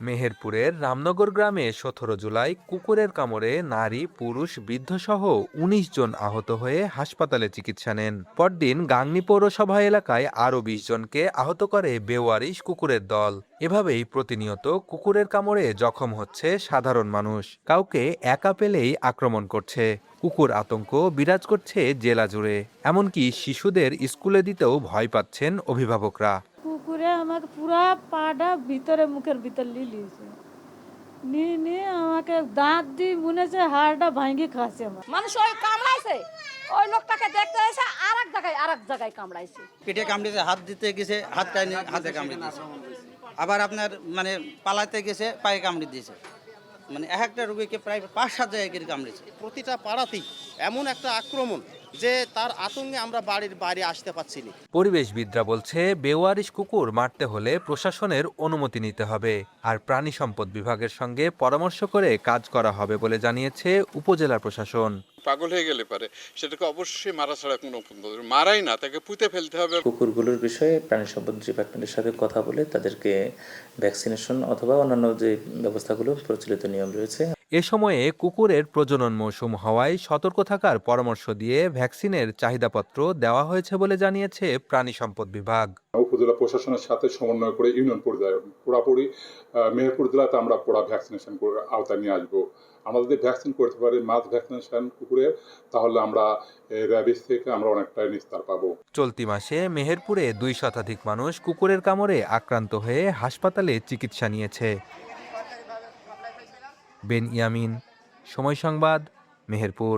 মেহেরপুরের রামনগর গ্রামে ১৭ জুলাই কুকুরের কামড়ে নারী, পুরুষ, বৃদ্ধসহ ১৯ জন আহত হয়ে হাসপাতালে চিকিৎসা নেন। পরদিন গাংনী পৌরসভা এলাকায় আরও ২০ জনকে আহত করে বেওয়ারিশ কুকুরের দল। এভাবেই প্রতিনিয়ত কুকুরের কামড়ে জখম হচ্ছে সাধারণ মানুষ। কাউকে একা পেলেই আক্রমণ করছে। কুকুর আতঙ্ক বিরাজ করছে জেলা জুড়ে। এমনকি শিশুদের স্কুলে দিতেও ভয় পাচ্ছেন অভিভাবকরা। কুকুরে আমাকে পুরা পাটা ভিতরে মুখের ভিতর লিলিয়েছে, নিয়ে আমাকে দাঁত দিয়ে মনে হচ্ছে হাড়টা ভাঙি খাচ্ছে আমার। মানুষ ওই কামড়াইছে, ওই লোকটাকে দেখতে এসে আরেক জায়গায় কামড়াইছে। পেটে কামড়েছে, হাত দিতে গেছে হাতটা হাতে কামড়ে দিয়েছে, আবার আপনার মানে পালাতে গেছে পায়ে কামড়ে দিয়েছে। মানে এক একটা রোগীকে প্রায় ৫-৭ জায়গায় কামড়েছে। প্রতিটা পাড়াতেই এমন একটা আক্রমণ যে তার আতঙ্কে আমরা বাড়ির বাইরে আসতে পারছি না। পরিবেশবিদরা বলছে বেওয়ারিশ কুকুর মারতে হলে প্রশাসনের অনুমতি নিতে হবে, আর প্রাণী সম্পদ বিভাগের সঙ্গে পরামর্শ করে কাজ করা হবে বলে জানিয়েছে উপজেলা প্রশাসন। পাগল হয়ে গেলে পারে সেটাকে অবশ্যই মারা ছাড়া কোনো পদ্ধতি মারাই না, তাকে পুঁতে ফেলতে হবে। কুকুরগুলোর বিষয়ে প্রাণী সম্পদ ডিপার্টমেন্টের সাথে কথা বলে তাদেরকে ভ্যাকসিনেশন অথবা অন্যান্য যে ব্যবস্থাগুলো প্রচলিত নিয়ম রয়েছে। এ সময়ে কুকুরের প্রজনন মৌসুম হওয়ায় সতর্ক থাকার পরামর্শ দিয়ে ভ্যাকসিনের চাহিদাপত্র দেওয়া হয়েছে বলে জানিয়েছে প্রাণী সম্পদ বিভাগ। উপজেলা প্রশাসনের সাথে সমন্বয় করে ইউনিয়ন পর্যায়ে পুরোপুরি মেহেরপুর জেলাতে আমরা পুরো ভ্যাকসিনেশন করে আওতায় নিয়ে আসবো। আমরা যদি ভ্যাকসিন করতে পারি মাস ভ্যাকসিনেশন কুকুরের, তাহলে আমরা র্যাবিস থেকে আমরা অনেকটাই নিস্তার পাবো। চলতি মাসে মেহেরপুরে ২ শতাধিক মানুষ কুকুরের কামড়ে আক্রান্ত হয়ে হাসপাতালে চিকিৎসা নিয়েছে। বেন ইয়ামিন, সময় সংবাদ, মেহেরপুর।